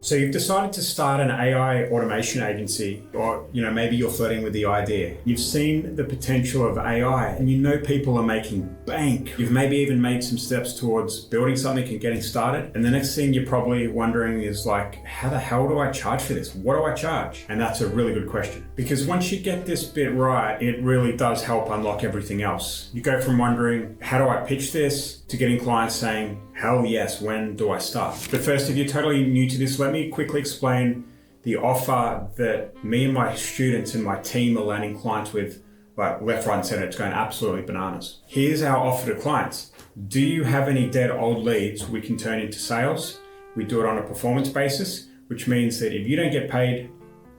So you've decided to start an AI automation agency, or maybe you're flirting with the idea. You've seen the potential of AI and you know people are making bank. You've maybe even made some steps towards building something and getting started. And the next thing you're probably wondering is like, how the hell do I charge for this? What do I charge? And that's a really good question. Because once you get this bit right, it really does help unlock everything else. You go from wondering, how do I pitch this, to getting clients saying, hell yes, when do I start? But first, if you're totally new to this, let me quickly explain the offer that me and my students and my team are landing clients with, like left, right, and center. It's going absolutely bananas. Here's our offer to clients. Do you have any dead old leads we can turn into sales? We do it on a performance basis, which means that if you don't get paid,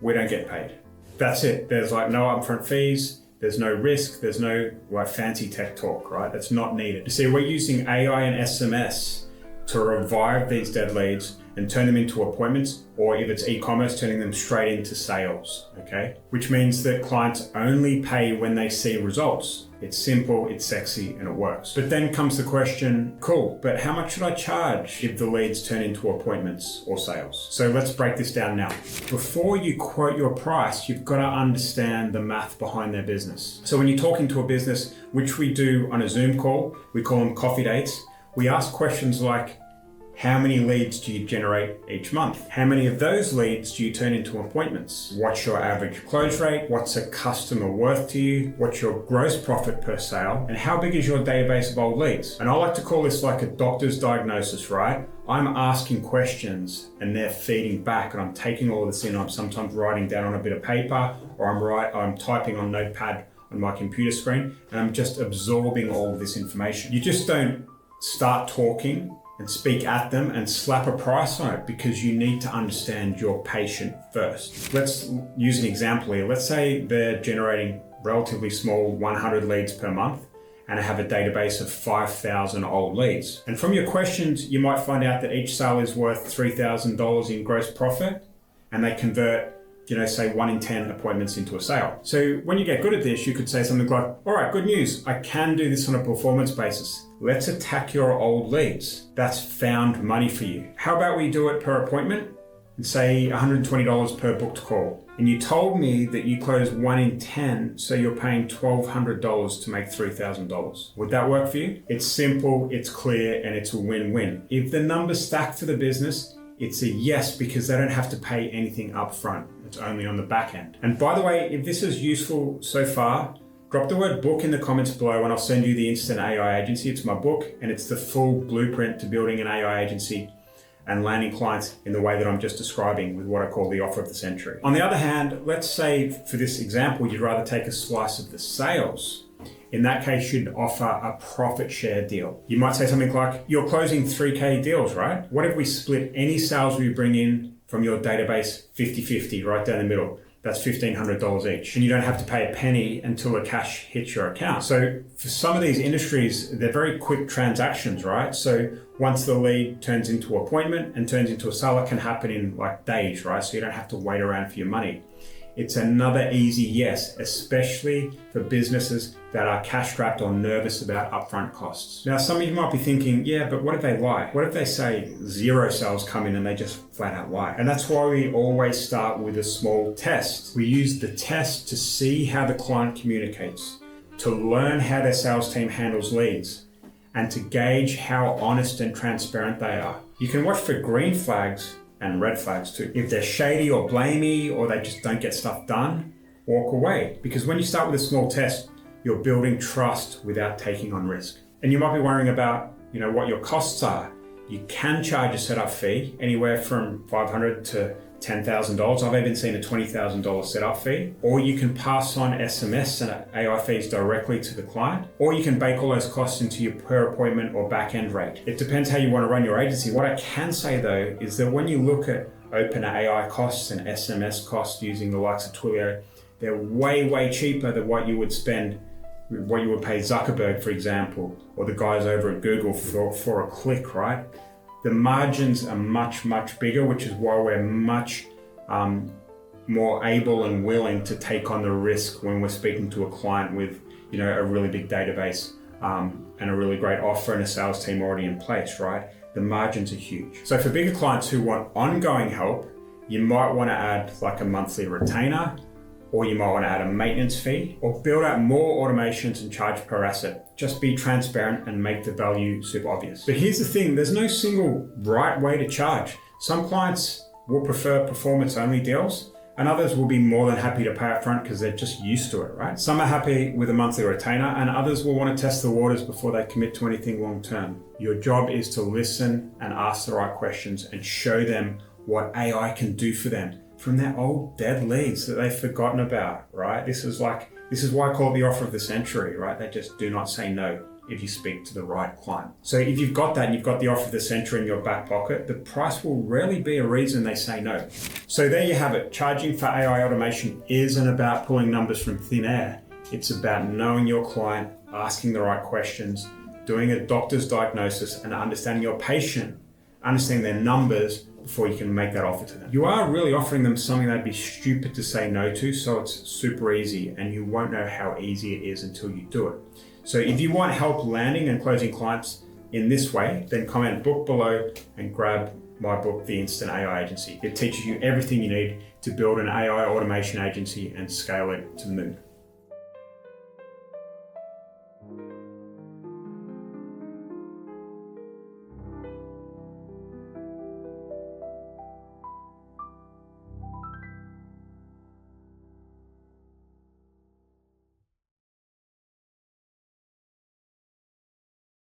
we don't get paid. That's it. There's like no upfront fees. There's no risk, there's no fancy tech talk, right? That's not needed. You see, we're using AI and SMS to revive these dead leads and turn them into appointments, or if it's e-commerce, turning them straight into sales, okay? Which means that clients only pay when they see results. It's simple, it's sexy, and it works. But then comes the question, cool, but how much should I charge if the leads turn into appointments or sales? So let's break this down now. Before you quote your price, you've got to understand the math behind their business. So when you're talking to a business, which we do on a Zoom call, we call them coffee dates, we ask questions like, how many leads do you generate each month? How many of those leads do you turn into appointments? What's your average close rate? What's a customer worth to you? What's your gross profit per sale? And how big is your database of old leads? And I like to call this like a doctor's diagnosis, right? I'm asking questions and they're feeding back, and I'm taking all of this in. I'm sometimes writing down on a bit of paper, or I'm typing on Notepad on my computer screen, and I'm just absorbing all of this information. You just don't start talking and speak at them and slap a price on it, because you need to understand your patient first. Let's use an example here. Let's say they're generating relatively small 100 leads per month and have a database of 5,000 old leads. And from your questions, you might find out that each sale is worth $3,000 in gross profit, and they convert say 1 in 10 appointments into a sale. So when you get good at this, you could say something like, all right, good news. I can do this on a performance basis. Let's attack your old leads. That's found money for you. How about we do it per appointment and say $120 per booked call? And you told me that you close 1 in 10, so you're paying $1,200 to make $3,000. Would that work for you? It's simple, it's clear, and it's a win-win. If the numbers stack for the business, it's a yes, because they don't have to pay anything up front. It's only on the back end. And by the way, if this is useful so far, drop the word book in the comments below and I'll send you the Instant AI Agency. It's my book, and it's the full blueprint to building an AI agency and landing clients in the way that I'm just describing with what I call the offer of the century. On the other hand, let's say for this example, you'd rather take a slice of the sales. In that case, you'd offer a profit share deal. You might say something like, you're closing 3K deals, right? What if we split any sales we bring in from your database 50-50 right down the middle? That's $1,500 each. And you don't have to pay a penny until the cash hits your account. So for some of these industries, they're very quick transactions, right? So once the lead turns into an appointment and turns into a sale, it can happen in like days, right? So you don't have to wait around for your money. It's another easy yes, especially for businesses that are cash strapped or nervous about upfront costs. Now, some of you might be thinking, yeah, but what if they lie? What if they say 0 sales come in and they just flat out lie? And that's why we always start with a small test. We use the test to see how the client communicates, to learn how their sales team handles leads, and to gauge how honest and transparent they are. You can watch for green flags and red flags too. If they're shady or blamey, or they just don't get stuff done, walk away. Because when you start with a small test, you're building trust without taking on risk. And you might be worrying about, what your costs are. You can charge a setup fee anywhere from $500 to $10,000. I've even seen a $20,000 setup fee. Or you can pass on SMS and AI fees directly to the client, or you can bake all those costs into your per appointment or back end rate. It depends how you want to run your agency. What I can say though is that when you look at open AI costs and SMS costs using the likes of Twilio, they're way, way cheaper than what you would pay Zuckerberg, for example, or the guys over at Google for a click, right? The margins are much, much bigger, which is why we're much more able and willing to take on the risk when we're speaking to a client with, a really big database and a really great offer and a sales team already in place, right? the margins are huge. So for bigger clients who want ongoing help, you might want to add like a monthly retainer, or you might want to add a maintenance fee, or build out more automations and charge per asset. Just be transparent and make the value super obvious. But here's the thing, there's no single right way to charge. Some clients will prefer performance-only deals, and others will be more than happy to pay upfront because they're just used to it, right? Some are happy with a monthly retainer, and others will want to test the waters before they commit to anything long-term. Your job is to listen and ask the right questions and show them what AI can do for them from their old dead leads that they've forgotten about, right? This is why I call it the offer of the century, right? They just do not say no if you speak to the right client. So if you've got that and you've got the offer of the century in your back pocket, the price will rarely be a reason they say no. So there you have it. Charging for AI automation isn't about pulling numbers from thin air. It's about knowing your client, asking the right questions, doing a doctor's diagnosis, and understanding your patient, understanding their numbers before you can make that offer to them. You are really offering them something that'd be stupid to say no to, so it's super easy, and you won't know how easy it is until you do it. So if you want help landing and closing clients in this way, then comment book below and grab my book, The Instant AI Agency. It teaches you everything you need to build an AI automation agency and scale it to the moon.